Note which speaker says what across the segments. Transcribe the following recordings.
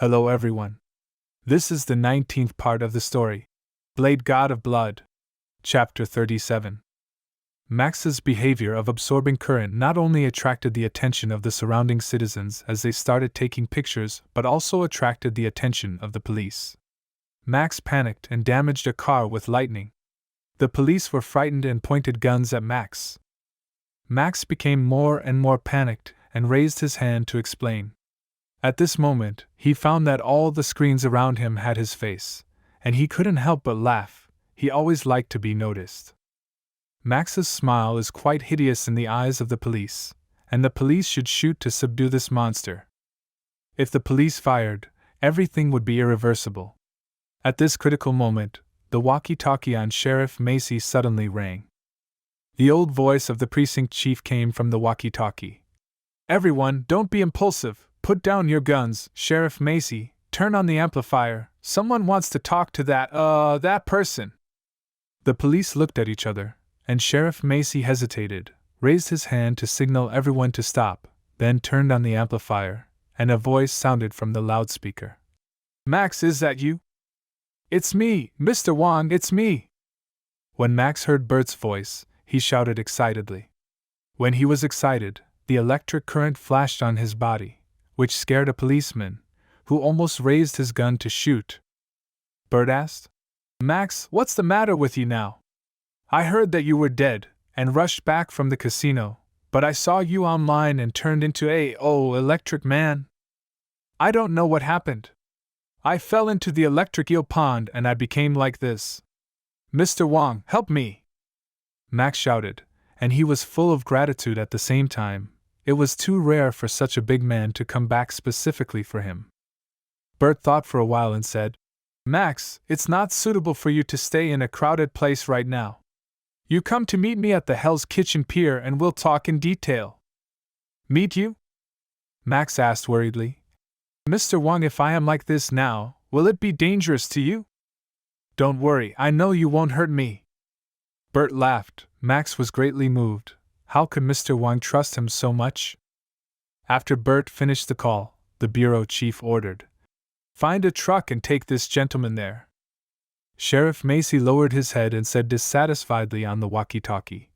Speaker 1: Hello everyone. This is the 19th part of the story. Blade God of Blood. Chapter 37. Max's behavior of absorbing current not only attracted the attention of the surrounding citizens as they started taking pictures, but also attracted the attention of the police. Max panicked and damaged a car with lightning. The police were frightened and pointed guns at Max. Max became more and more panicked and raised his hand to explain. At this moment, he found that all the screens around him had his face, and he couldn't help but laugh. He always liked to be noticed. Max's smile is quite hideous in the eyes of the police, and the police should shoot to subdue this monster. If the police fired, everything would be irreversible. At this critical moment, the walkie-talkie on Sheriff Macy suddenly rang. The old voice of the precinct chief came from the walkie-talkie. "Everyone, don't be impulsive. Put down your guns, Sheriff Macy. Turn on the amplifier. Someone wants to talk to that person." The police looked at each other, and Sheriff Macy hesitated, raised his hand to signal everyone to stop, then turned on the amplifier, and a voice sounded from the loudspeaker. "Max, is that you?" "It's me, Mr. Wong, it's me." When Max heard Bert's voice, he shouted excitedly. When he was excited, the electric current flashed on his body, which scared a policeman, who almost raised his gun to shoot. Bert asked, "Max, what's the matter with you now? I heard that you were dead, and rushed back from the casino, but I saw you online and turned into electric man. I don't know what happened. I fell into the electric eel pond and I became like this. Mr. Wong, help me!" Max shouted, and he was full of gratitude at the same time. It was too rare for such a big man to come back specifically for him. Bert thought for a while and said, "Max, it's not suitable for you to stay in a crowded place right now. You come to meet me at the Hell's Kitchen Pier and we'll talk in detail." "Meet you?" Max asked worriedly. "Mr. Wong, if I am like this now, will it be dangerous to you?" "Don't worry, I know you won't hurt me." Bert laughed. Max was greatly moved. How could Mr. Wong trust him so much? After Bert finished the call, the bureau chief ordered, "Find a truck and take this gentleman there." Sheriff Macy lowered his head and said dissatisfiedly on the walkie-talkie,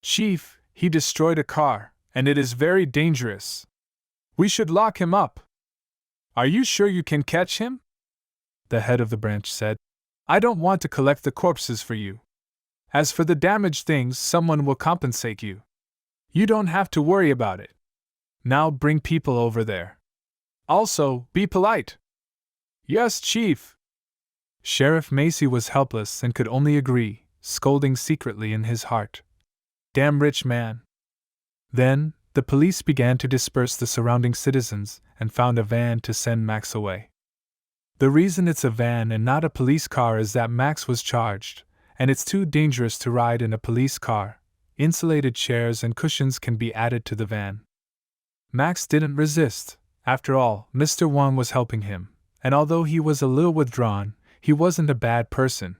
Speaker 1: "Chief, he destroyed a car, and it is very dangerous. We should lock him up." "Are you sure you can catch him?" the head of the branch said. "I don't want to collect the corpses for you. As for the damaged things, someone will compensate you. You don't have to worry about it. Now bring people over there. Also, be polite." "Yes, Chief." Sheriff Macy was helpless and could only agree, scolding secretly in his heart. Damn rich man. Then, the police began to disperse the surrounding citizens and found a van to send Max away. The reason it's a van and not a police car is that Max was charged, and it's too dangerous to ride in a police car. Insulated chairs and cushions can be added to the van. Max didn't resist. After all, Mr. Wong was helping him, and although he was a little withdrawn, he wasn't a bad person.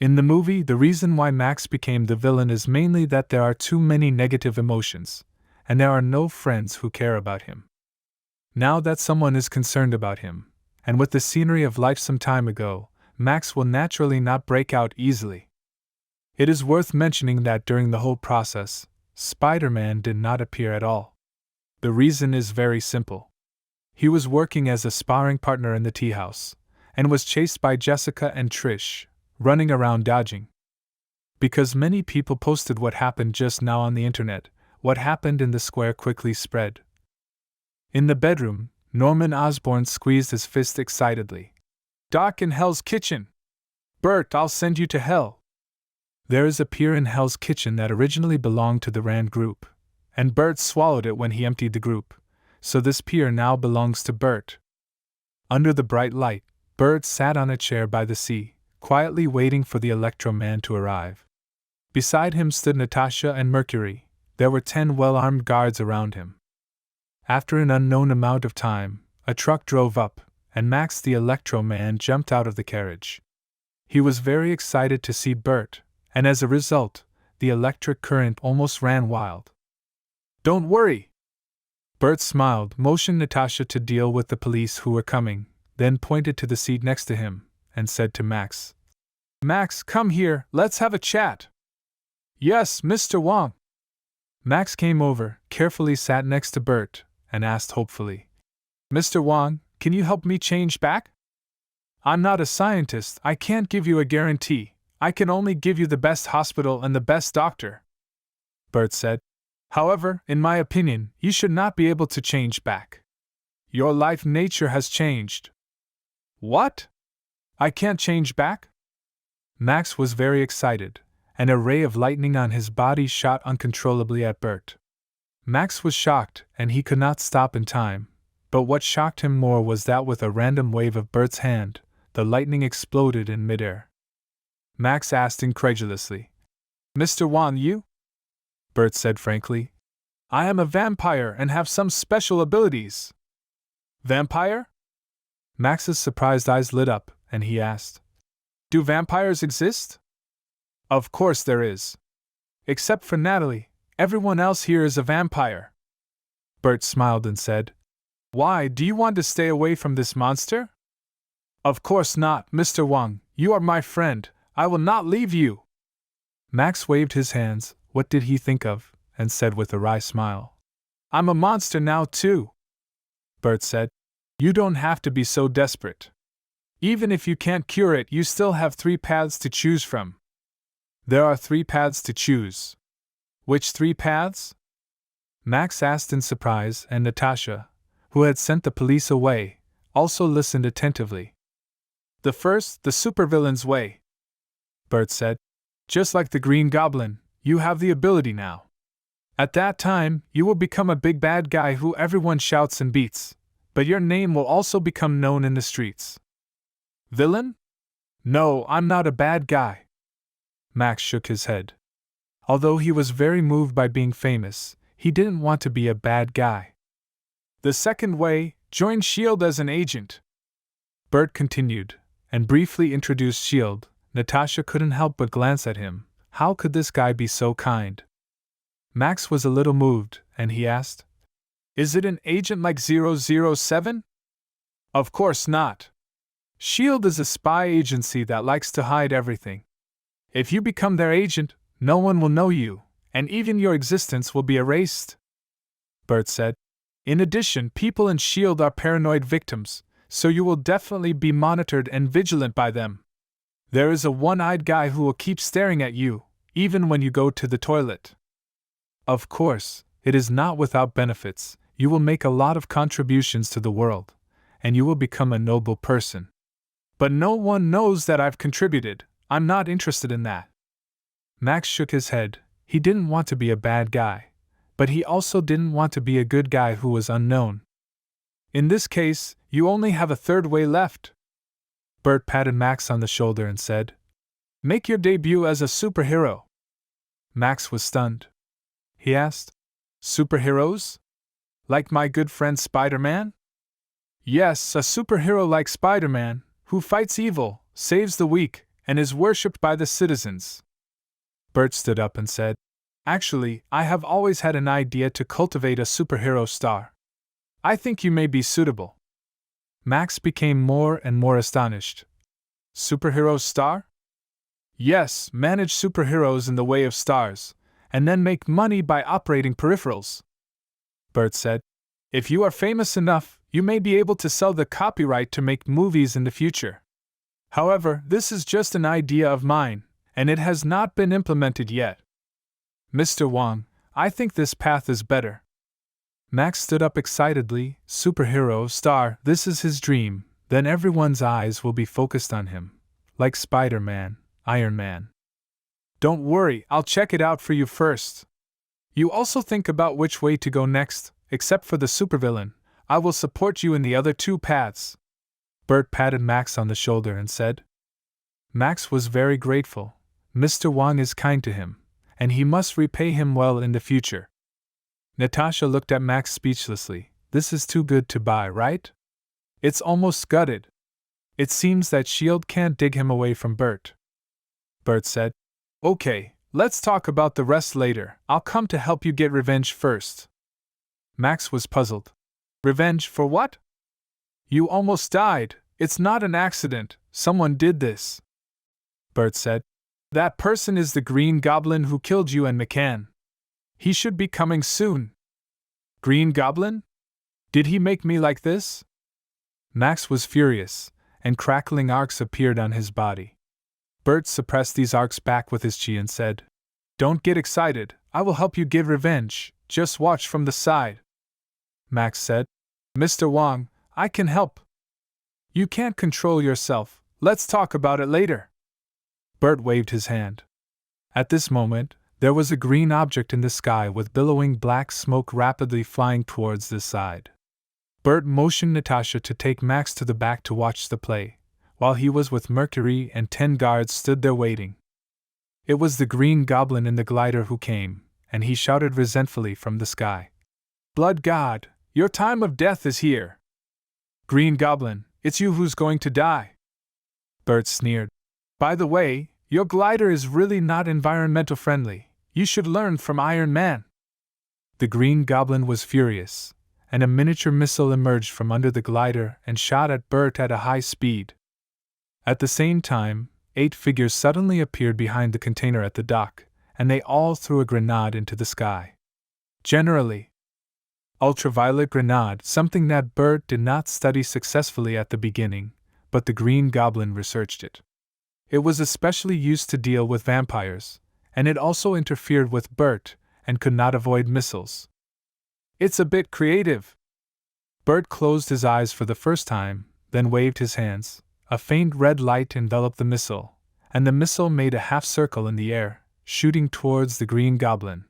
Speaker 1: In the movie, the reason why Max became the villain is mainly that there are too many negative emotions, and there are no friends who care about him. Now that someone is concerned about him, and with the scenery of life some time ago, Max will naturally not break out easily. It is worth mentioning that during the whole process, Spider-Man did not appear at all. The reason is very simple. He was working as a sparring partner in the tea house, and was chased by Jessica and Trish, running around dodging. Because many people posted what happened just now on the internet, what happened in the square quickly spread. In the bedroom, Norman Osborn squeezed his fist excitedly. "Doc in Hell's Kitchen! Bert, I'll send you to hell!" There is a pier in Hell's Kitchen that originally belonged to the Rand Group, and Bert swallowed it when he emptied the group, so this pier now belongs to Bert. Under the bright light, Bert sat on a chair by the sea, quietly waiting for the Electro Man to arrive. Beside him stood Natasha and Mercury. There were 10 well-armed guards around him. After an unknown amount of time, a truck drove up, and Max the Electro Man jumped out of the carriage. He was very excited to see Bert, and as a result, the electric current almost ran wild. "Don't worry!" Bert smiled, motioned Natasha to deal with the police who were coming, then pointed to the seat next to him, and said to Max, "Max, come here, let's have a chat." "Yes, Mr. Wang." Max came over, carefully sat next to Bert, and asked hopefully, "Mr. Wang, can you help me change back?" "I'm not a scientist, I can't give you a guarantee, I can only give you the best hospital and the best doctor," Bert said. "However, in my opinion, you should not be able to change back. Your life nature has changed." "What? I can't change back?" Max was very excited, and a ray of lightning on his body shot uncontrollably at Bert. Max was shocked, and he could not stop in time, but what shocked him more was that with a random wave of Bert's hand, the lightning exploded in midair. Max asked incredulously, "Mr. Wan, you?" Bert said frankly, "I am a vampire and have some special abilities." "Vampire?" Max's surprised eyes lit up, and he asked, "Do vampires exist?" "Of course there is. Except for Natalie, everyone else here is a vampire." Bert smiled and said, "Why, do you want to stay away from this monster?" "Of course not, Mr. Wang, you are my friend, I will not leave you." Max waved his hands, what did he think of, and said with a wry smile, "I'm a monster now too." Bert said, "You don't have to be so desperate. Even if you can't cure it, you still have 3 paths to choose from." "There are 3 paths to choose. Which 3 paths?" Max asked in surprise, and Natasha, who had sent the police away, also listened attentively. "The first, the supervillain's way," Bert said. "Just like the Green Goblin, you have the ability now. At that time, you will become a big bad guy who everyone shouts and beats, but your name will also become known in the streets." "Villain? No, I'm not a bad guy." Max shook his head. Although he was very moved by being famous, he didn't want to be a bad guy. "The second way, join S.H.I.E.L.D. as an agent," Bert continued, and briefly introduced S.H.I.E.L.D. Natasha couldn't help but glance at him. How could this guy be so kind? Max was a little moved, and he asked, "Is it an agent like 007? "Of course not. S.H.I.E.L.D. is a spy agency that likes to hide everything. If you become their agent, no one will know you, and even your existence will be erased," Bert said. "In addition, people in S.H.I.E.L.D. are paranoid victims, so you will definitely be monitored and vigilant by them. There is a one-eyed guy who will keep staring at you, even when you go to the toilet. Of course, it is not without benefits. You will make a lot of contributions to the world, and you will become a noble person. But no one knows that I've contributed. I'm not interested in that." Max shook his head. He didn't want to be a bad guy, but he also didn't want to be a good guy who was unknown. "In this case, you only have a third way left." Bert patted Max on the shoulder and said, "Make your debut as a superhero." Max was stunned. He asked, "Superheroes? Like my good friend Spider-Man?" "Yes, a superhero like Spider-Man, who fights evil, saves the weak, and is worshipped by the citizens." Bert stood up and said, "Actually, I have always had an idea to cultivate a superhero star. I think you may be suitable." Max became more and more astonished. "Superhero star?" "Yes, manage superheroes in the way of stars, and then make money by operating peripherals," Bert said. "If you are famous enough, you may be able to sell the copyright to make movies in the future. However, this is just an idea of mine, and it has not been implemented yet. Mr. Wang, I think this path is better." Max stood up excitedly. "Superhero star, this is his dream, then everyone's eyes will be focused on him. Like Spider-Man, Iron Man. Don't worry, I'll check it out for you first. You also think about which way to go next, except for the supervillain. I will support you in the other 2 paths." Bert patted Max on the shoulder and said. Max was very grateful. Mr. Wang is kind to him, and he must repay him well in the future. Natasha looked at Max speechlessly. This is too good to buy, right? It's almost gutted. It seems that S.H.I.E.L.D. can't dig him away from Bert. Bert said, "Okay, let's talk about the rest later. I'll come to help you get revenge first." Max was puzzled. Revenge for what? You almost died. It's not an accident. Someone did this. Bert said. That person is the Green Goblin who killed you and McCann. He should be coming soon. Green Goblin? Did he make me like this? Max was furious, and crackling arcs appeared on his body. Bert suppressed these arcs back with his chi and said, Don't get excited, I will help you get revenge, just watch from the side. Max said, Mr. Wong, I can help. You can't control yourself, let's talk about it later. Bert waved his hand. At this moment, there was a green object in the sky with billowing black smoke rapidly flying towards the side. Bert motioned Natasha to take Max to the back to watch the play, while he was with Mercury and 10 guards stood there waiting. It was the Green Goblin in the glider who came, and he shouted resentfully from the sky. Blood God, your time of death is here. Green Goblin, it's you who's going to die. Bert sneered. By the way, your glider is really not environmental friendly. You should learn from Iron Man. The Green Goblin was furious, and a miniature missile emerged from under the glider and shot at Bert at a high speed. At the same time, 8 figures suddenly appeared behind the container at the dock, and they all threw a grenade into the sky. Generally, ultraviolet grenade, something that Bert did not study successfully at the beginning, but the Green Goblin researched it. It was especially used to deal with vampires, and it also interfered with Bert and could not avoid missiles. It's a bit creative. Bert closed his eyes for the first time, then waved his hands. A faint red light enveloped the missile, and the missile made a half circle in the air, shooting towards the Green Goblin.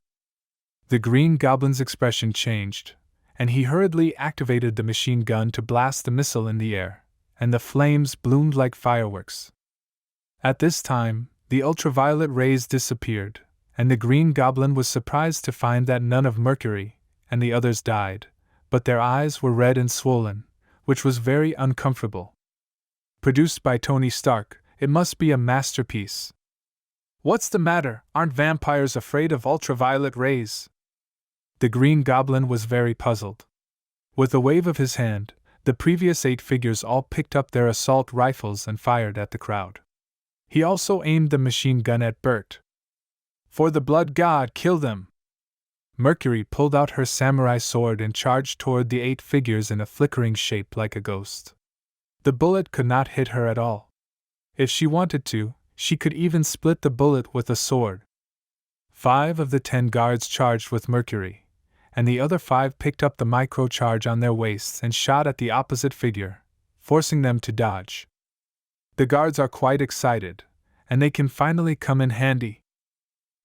Speaker 1: The Green Goblin's expression changed, and he hurriedly activated the machine gun to blast the missile in the air, and the flames bloomed like fireworks. At this time, the ultraviolet rays disappeared, and the Green Goblin was surprised to find that none of Mercury and the others died, but their eyes were red and swollen, which was very uncomfortable. Produced by Tony Stark, it must be a masterpiece. What's the matter? Aren't vampires afraid of ultraviolet rays? The Green Goblin was very puzzled. With a wave of his hand, the previous 8 figures all picked up their assault rifles and fired at the crowd. He also aimed the machine gun at Bert. For the blood god, kill them! Mercury pulled out her samurai sword and charged toward the 8 figures in a flickering shape like a ghost. The bullet could not hit her at all. If she wanted to, she could even split the bullet with a sword. 5 of the 10 guards charged with Mercury, and the other 5 picked up the microcharge on their waists and shot at the opposite figure, forcing them to dodge. The guards are quite excited, and they can finally come in handy.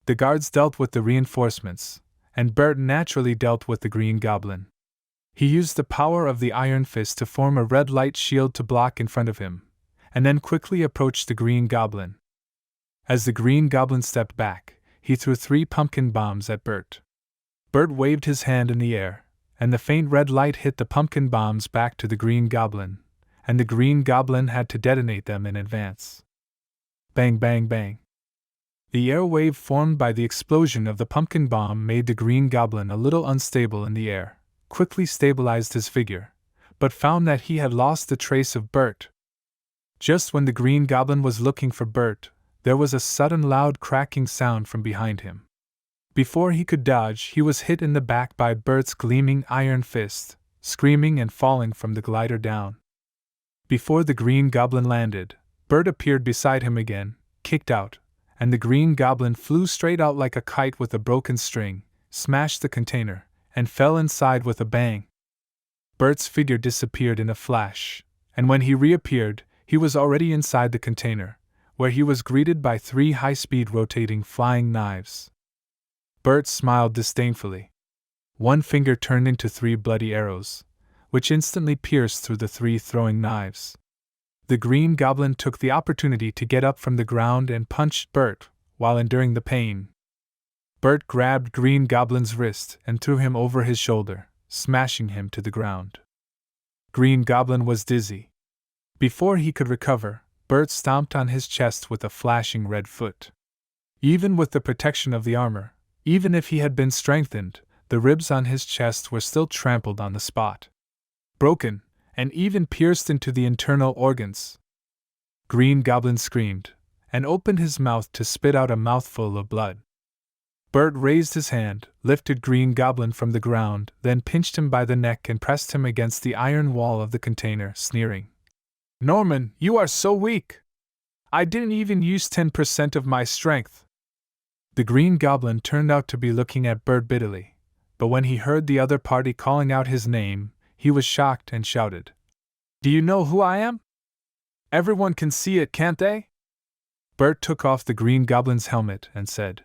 Speaker 1: The guards dealt with the reinforcements, and Bert naturally dealt with the Green Goblin. He used the power of the Iron Fist to form a red light shield to block in front of him, and then quickly approached the Green Goblin. As the Green Goblin stepped back, he threw 3 pumpkin bombs at Bert. Bert waved his hand in the air, and the faint red light hit the pumpkin bombs back to the Green Goblin, and the Green Goblin had to detonate them in advance. Bang, bang, bang. The air wave formed by the explosion of the pumpkin bomb made the Green Goblin a little unstable in the air, quickly stabilized his figure, but found that he had lost the trace of Bert. Just when the Green Goblin was looking for Bert, there was a sudden loud cracking sound from behind him. Before he could dodge, he was hit in the back by Bert's gleaming iron fist, screaming and falling from the glider down. Before the Green Goblin landed, Bert appeared beside him again, kicked out, and the Green Goblin flew straight out like a kite with a broken string, smashed the container, and fell inside with a bang. Bert's figure disappeared in a flash, and when he reappeared, he was already inside the container, where he was greeted by 3 high-speed rotating flying knives. Bert smiled disdainfully. 1 finger turned into 3 bloody arrows, which instantly pierced through the 3 throwing knives. The Green Goblin took the opportunity to get up from the ground and punched Bert, while enduring the pain. Bert grabbed Green Goblin's wrist and threw him over his shoulder, smashing him to the ground. Green Goblin was dizzy. Before he could recover, Bert stomped on his chest with a flashing red foot. Even with the protection of the armor, even if he had been strengthened, The ribs on his chest were still trampled on the spot. Broken, and even pierced into the internal organs. Green Goblin screamed, and opened his mouth to spit out a mouthful of blood. Bert raised his hand, lifted Green Goblin from the ground, then pinched him by the neck and pressed him against the iron wall of the container, sneering. "Norman, you are so weak! I didn't even use 10% of my strength." The Green Goblin turned out to be looking at Bert bitterly, but when he heard the other party calling out his name, he was shocked and shouted, "Do you know who I am? Everyone can see it, can't they?" Bert took off the Green Goblin's helmet and said,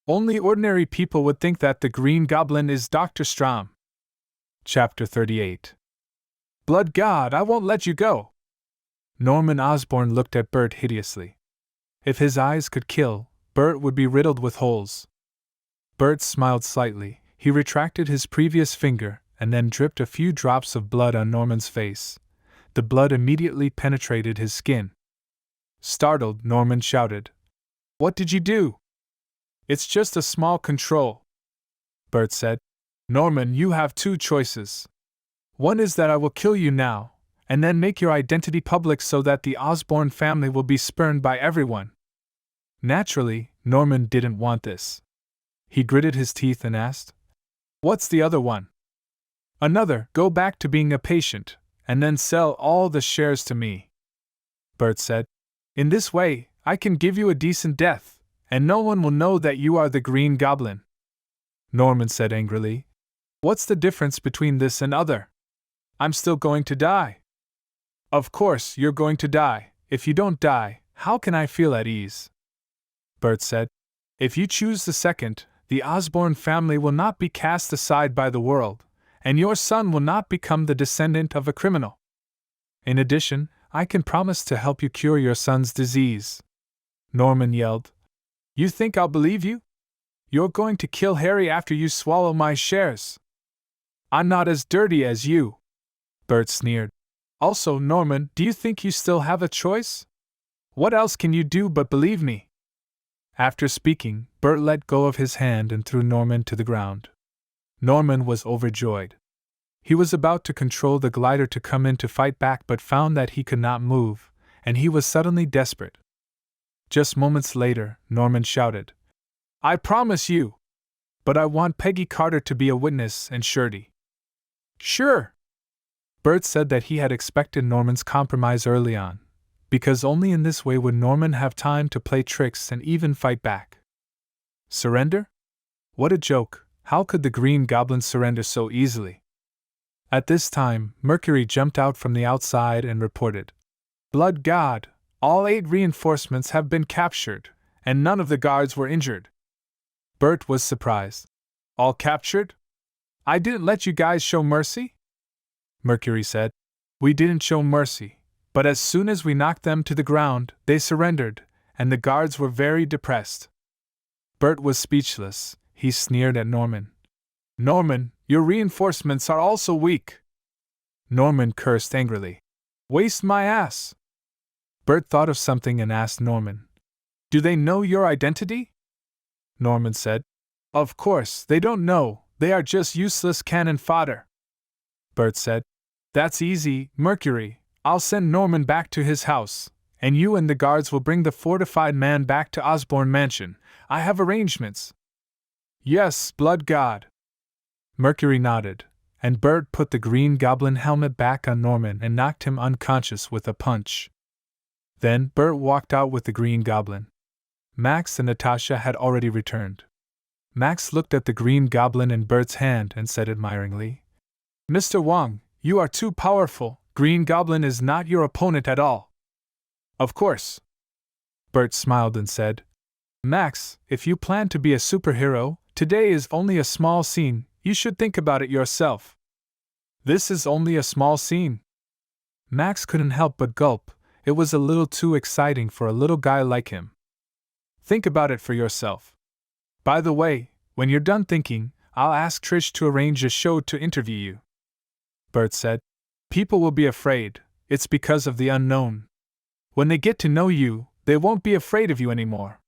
Speaker 1: "Only ordinary people would think that the Green Goblin is Dr. Strom." Chapter 38. "Blood God, I won't let you go!" Norman Osborn looked at Bert hideously. If his eyes could kill, Bert would be riddled with holes. Bert smiled slightly. He retracted his previous finger and then dripped a few drops of blood on Norman's face. The blood immediately penetrated his skin. Startled, Norman shouted, "What did you do?" "It's just a small control," Bert said. "Norman, you have two choices. One is that I will kill you now, and then make your identity public so that the Osborn family will be spurned by everyone." Naturally, Norman didn't want this. He gritted his teeth and asked, "What's the other one?" "Another, go back to being a patient, and then sell all the shares to me," Bert said. "In this way, I can give you a decent death, and no one will know that you are the Green Goblin." Norman said angrily, "What's the difference between this and other? I'm still going to die." "Of course you're going to die. If you don't die, how can I feel at ease?" Bert said. "If you choose the second, the Osborn family will not be cast aside by the world, and your son will not become the descendant of a criminal. In addition, I can promise to help you cure your son's disease." Norman yelled, "You think I'll believe you? You're going to kill Harry after you swallow my shares." "I'm not as dirty as you," Bert sneered. "Also, Norman, do you think you still have a choice? What else can you do but believe me?" After speaking, Bert let go of his hand and threw Norman to the ground. Norman was overjoyed. He was about to control the glider to come in to fight back but found that he could not move, and he was suddenly desperate. Just moments later, Norman shouted, "I promise you! But I want Peggy Carter to be a witness and surety." "Sure." Bert said that he had expected Norman's compromise early on, because only in this way would Norman have time to play tricks and even fight back. Surrender? What a joke! How could the Green Goblin surrender so easily? At this time, Mercury jumped out from the outside and reported, "Blood God! All 8 reinforcements have been captured, and none of the guards were injured." Bert was surprised. "All captured? I didn't let you guys show mercy?" Mercury said, "We didn't show mercy, but as soon as we knocked them to the ground, they surrendered, and the guards were very depressed." Bert was speechless. He sneered at Norman. "Norman, your reinforcements are also weak." Norman cursed angrily. "Waste my ass." Bert thought of something and asked Norman, "Do they know your identity?" Norman said, "Of course, they don't know, they are just useless cannon fodder." Bert said, "That's easy, Mercury. I'll send Norman back to his house, and you and the guards will bring the fortified man back to Osborn Mansion. I have arrangements." "Yes, Blood God." Mercury nodded, and Bert put the Green Goblin helmet back on Norman and knocked him unconscious with a punch. Then Bert walked out with the Green Goblin. Max and Natasha had already returned. Max looked at the Green Goblin in Bert's hand and said admiringly, "Mr. Wong, you are too powerful. Green Goblin is not your opponent at all." "Of course." Bert smiled and said, "Max, if you plan to be a superhero, today is only a small scene, you should think about it yourself." "This is only a small scene." Max couldn't help but gulp. It was a little too exciting for a little guy like him. "Think about it for yourself. By the way, when you're done thinking, I'll ask Trish to arrange a show to interview you." Bert said, "People will be afraid. It's because of the unknown. When they get to know you, they won't be afraid of you anymore."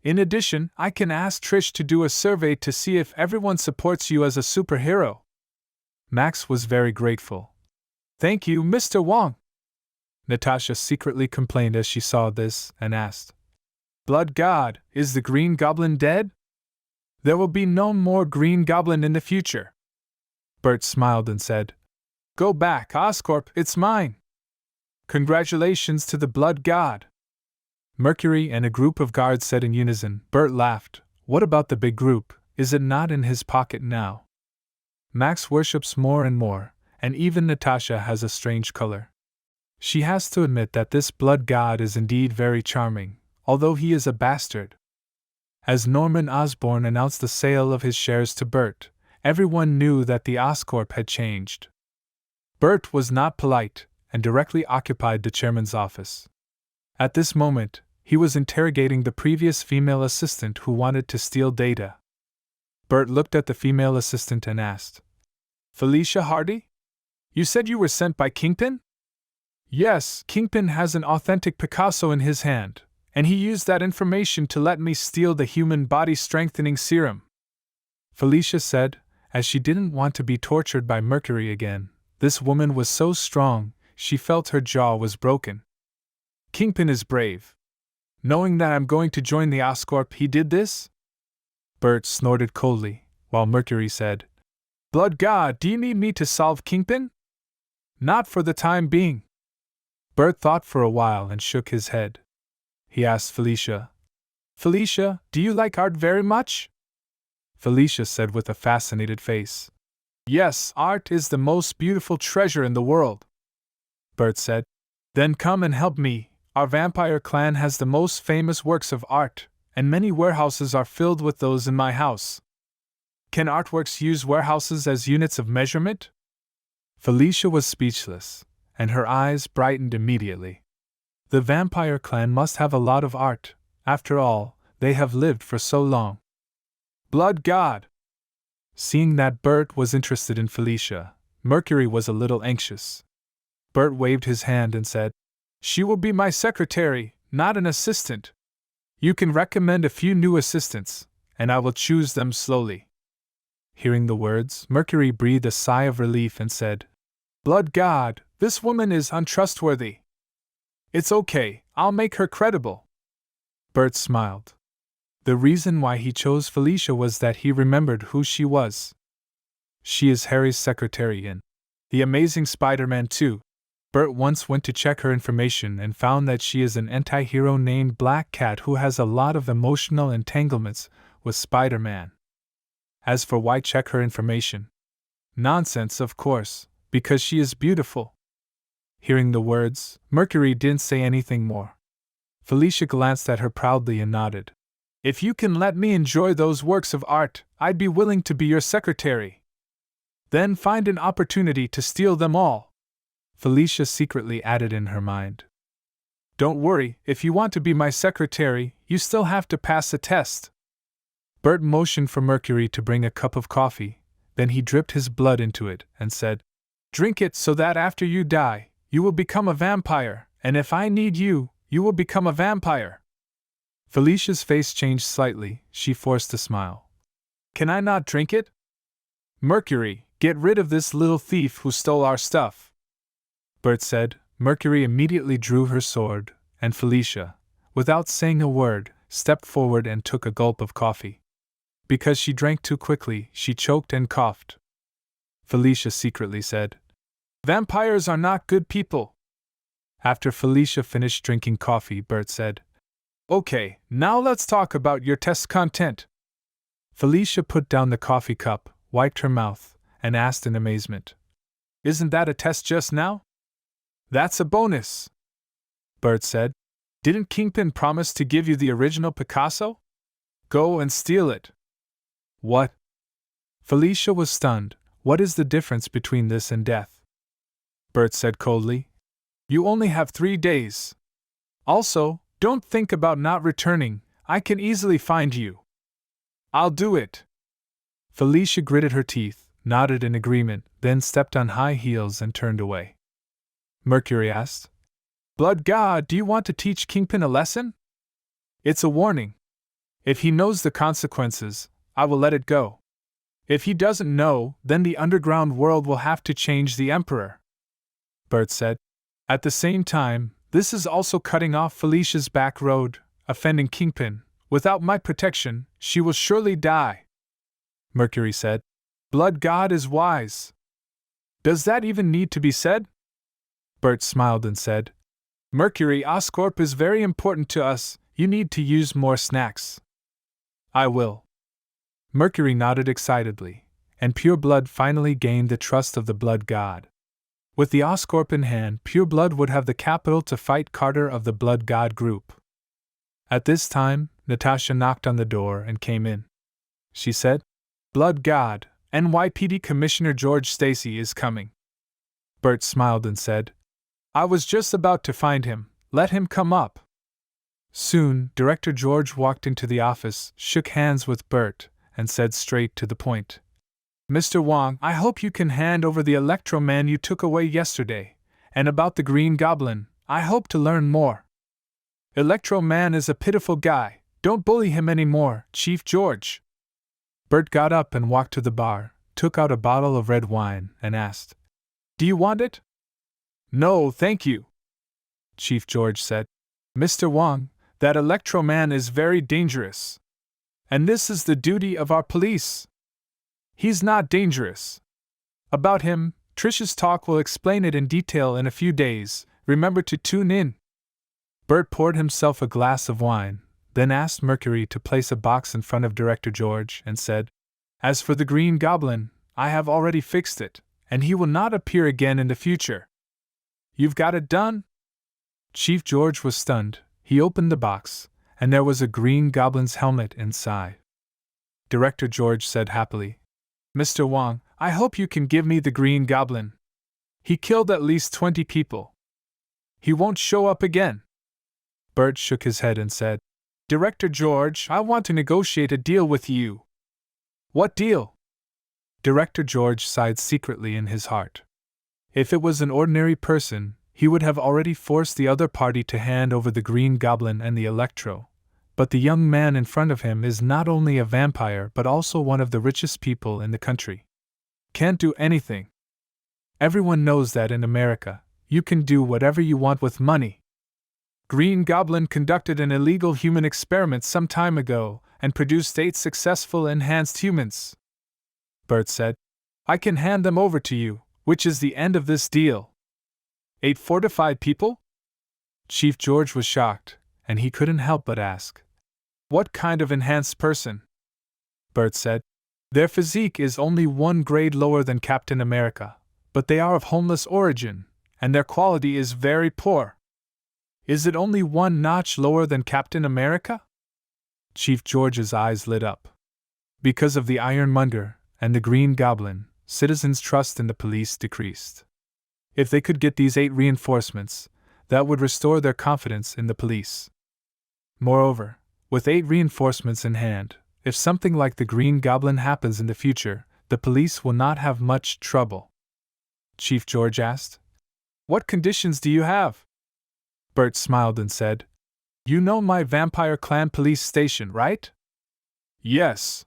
Speaker 1: In addition, I can ask Trish to do a survey to see if everyone supports you as a superhero. Max was very grateful. Thank you, Mr. Wong. Natasha secretly complained as she saw this and asked, Blood God, is the Green Goblin dead? There will be no more Green Goblin in the future. Bert smiled and said, Go back, Oscorp, it's mine. Congratulations to the Blood God. Mercury and a group of guards said in unison. Bert laughed. What about the big group? Is it not in his pocket now? Max worships more and more, and even Natasha has a strange color. She has to admit that this Blood God is indeed very charming, although he is a bastard. As Norman Osborn announced the sale of his shares to Bert, everyone knew that the Oscorp had changed. Bert was not polite, and directly occupied the chairman's office. At this moment, he was interrogating the previous female assistant who wanted to steal data. Bert looked at the female assistant and asked, Felicia Hardy? You said you were sent by Kingpin? Yes, Kingpin has an authentic Picasso in his hand, and he used that information to let me steal the human body strengthening serum. Felicia said, as she didn't want to be tortured by Mercury again. This woman was so strong, she felt her jaw was broken. Kingpin is brave. Knowing that I'm going to join the Oscorp, he did this? Bert snorted coldly, while Mercury said, Blood God, do you need me to solve Kingpin? Not for the time being. Bert thought for a while and shook his head. He asked Felicia, Felicia, do you like art very much? Felicia said with a fascinated face, Yes, art is the most beautiful treasure in the world. Bert said, Then come and help me. Our vampire clan has the most famous works of art, and many warehouses are filled with those in my house. Can artworks use warehouses as units of measurement? Felicia was speechless, and her eyes brightened immediately. The vampire clan must have a lot of art. After all, they have lived for so long. Blood God! Seeing that Bert was interested in Felicia, Mercury was a little anxious. Bert waved his hand and said, She will be my secretary, not an assistant. You can recommend a few new assistants, and I will choose them slowly. Hearing the words, Mercury breathed a sigh of relief and said, Blood God, this woman is untrustworthy. It's okay, I'll make her credible. Bert smiled. The reason why he chose Felicia was that he remembered who she was. She is Harry's secretary in The Amazing Spider-Man 2. Bert once went to check her information and found that she is an anti-hero named Black Cat who has a lot of emotional entanglements with Spider-Man. As for why check her information? Nonsense, of course, because she is beautiful. Hearing the words, Mercury didn't say anything more. Felicia glanced at her proudly and nodded. If you can let me enjoy those works of art, I'd be willing to be your secretary. Then find an opportunity to steal them all. Felicia secretly added in her mind. Don't worry, if you want to be my secretary, you still have to pass a test. Bert motioned for Mercury to bring a cup of coffee, then he dripped his blood into it and said, Drink it so that after you die, you will become a vampire, and if I need you, you will become a vampire. Felicia's face changed slightly, she forced a smile. Can I not drink it? Mercury, get rid of this little thief who stole our stuff. Bert said. Mercury immediately drew her sword, and Felicia, without saying a word, stepped forward and took a gulp of coffee. Because she drank too quickly, she choked and coughed. Felicia secretly said, Vampires are not good people. After Felicia finished drinking coffee, Bert said, Okay, now let's talk about your test content. Felicia put down the coffee cup, wiped her mouth, and asked in amazement, Isn't that a test just now? That's a bonus. Bert said, Didn't Kingpin promise to give you the original Picasso? Go and steal it. What? Felicia was stunned. What is the difference between this and death? Bert said coldly, You only have 3 days. Also, don't think about not returning, I can easily find you. I'll do it. Felicia gritted her teeth, nodded in agreement, then stepped on high heels and turned away. Mercury asked, Blood God, do you want to teach Kingpin a lesson? It's a warning. If he knows the consequences, I will let it go. If he doesn't know, then the underground world will have to change the Emperor," Bert said. "At the same time, this is also cutting off Felicia's back road, offending Kingpin. Without my protection, she will surely die," Mercury said. "Blood God is wise." "Does that even need to be said?" Bert smiled and said, "Mercury Oscorp is very important to us. You need to use more snacks." "I will." Mercury nodded excitedly, and Pure Blood finally gained the trust of the Blood God. With the Oscorp in hand, Pure Blood would have the capital to fight Carter of the Blood God group. At this time, Natasha knocked on the door and came in. She said, "Blood God, NYPD Commissioner George Stacy is coming." Bert smiled and said, "I was just about to find him. Let him come up." Soon, Director George walked into the office, shook hands with Bert, and said straight to the point, "Mr. Wong, I hope you can hand over the Electro Man you took away yesterday, and about the Green Goblin, I hope to learn more. Electro Man is a pitiful guy, don't bully him anymore, Chief George." Bert got up and walked to the bar, took out a bottle of red wine, and asked, "Do you want it?" "No, thank you," Chief George said. "Mr. Wong, that Electro Man is very dangerous. And this is the duty of our police. He's not dangerous. About him, Trish's talk will explain it in detail in a few days. Remember to tune in." Bert poured himself a glass of wine, then asked Mercury to place a box in front of Director George and said, "As for the Green Goblin, I have already fixed it, and he will not appear again in the future." "You've got it done?" Chief George was stunned. He opened the box, and there was a Green Goblin's helmet inside. Director George said happily, "Mr. Wong, I hope you can give me the Green Goblin. He killed at least 20 people. He won't show up again." Bert shook his head and said, "Director George, I want to negotiate a deal with you." "What deal?" Director George sighed secretly in his heart. If it was an ordinary person, he would have already forced the other party to hand over the Green Goblin and the Electro. But the young man in front of him is not only a vampire but also one of the richest people in the country. Can't do anything. Everyone knows that in America, you can do whatever you want with money. Green Goblin conducted an illegal human experiment some time ago and produced 8 successful enhanced humans," Bert said. "I can hand them over to you, which is the end of this deal." 8 fortified people? Chief George was shocked, and he couldn't help but ask, "What kind of enhanced person?" Bert said, "Their physique is only 1 grade lower than Captain America, but they are of homeless origin, and their quality is very poor." "Is it only 1 notch lower than Captain America?" Chief George's eyes lit up. Because of the Ironmonger and the Green Goblin, citizens' trust in the police decreased. If they could get these 8 reinforcements, that would restore their confidence in the police. Moreover, with 8 reinforcements in hand, if something like the Green Goblin happens in the future, the police will not have much trouble. Chief George asked, "What conditions do you have?" Bert smiled and said, "You know my Vampire Clan police station, right?" "Yes."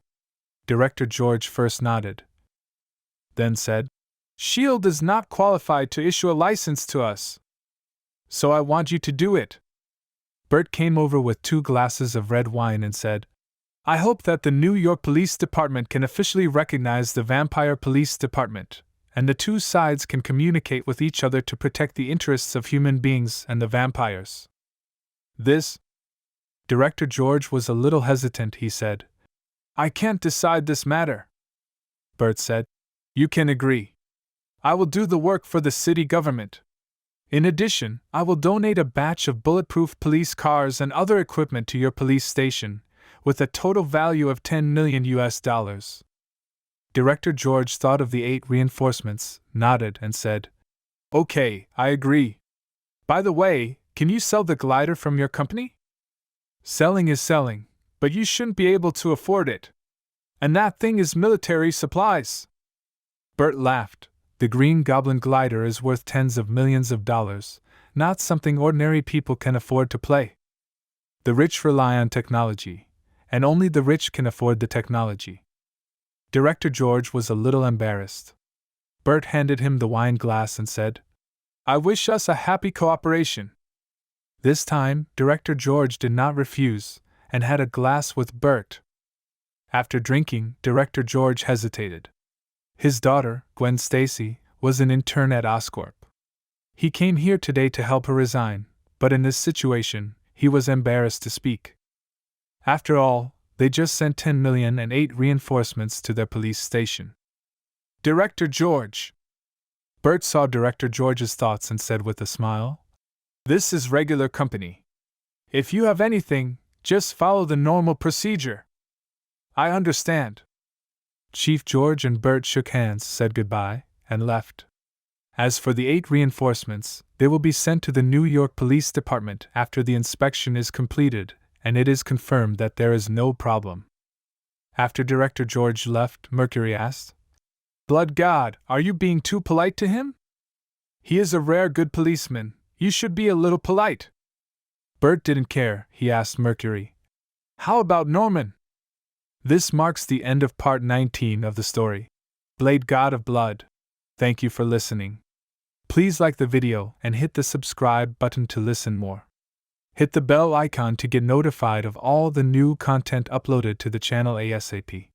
Speaker 1: Director George first nodded, then said, "S.H.I.E.L.D. is not qualified to issue a license to us. So I want you to do it." Bert came over with 2 glasses of red wine and said, "I hope that the New York Police Department can officially recognize the Vampire Police Department, and the 2 sides can communicate with each other to protect the interests of human beings and the vampires." "This?" Director George was a little hesitant, he said. "I can't decide this matter." Bert said, "You can agree. I will do the work for the city government. In addition, I will donate a batch of bulletproof police cars and other equipment to your police station, with a total value of $10 million US. Director George thought of the 8 reinforcements, nodded, and said, "Okay, I agree. By the way, can you sell the glider from your company?" "Selling is selling, but you shouldn't be able to afford it. And that thing is military supplies." Bert laughed. The Green Goblin glider is worth tens of millions of dollars, not something ordinary people can afford to play. The rich rely on technology, and only the rich can afford the technology. Director George was a little embarrassed. Bert handed him the wine glass and said, "I wish us a happy cooperation." This time, Director George did not refuse, and had a glass with Bert. After drinking, Director George hesitated. His daughter, Gwen Stacy, was an intern at Oscorp. He came here today to help her resign, but in this situation, he was embarrassed to speak. After all, they just sent 10 million and 8 reinforcements to their police station. Director George! Bert saw Director George's thoughts and said with a smile, "This is regular company. If you have anything, just follow the normal procedure." "I understand." Chief George and Bert shook hands, said goodbye, and left. As for the 8 reinforcements, they will be sent to the New York Police Department after the inspection is completed, and it is confirmed that there is no problem. After Director George left, Mercury asked, "Blood God, are you being too polite to him? He is a rare good policeman. You should be a little polite." Bert didn't care. He asked Mercury, "How about Norman?" This marks the end of part 19 of the story, Blade God of Blood. Thank you for listening. Please like the video and hit the subscribe button to listen more. Hit the bell icon to get notified of all the new content uploaded to the channel ASAP.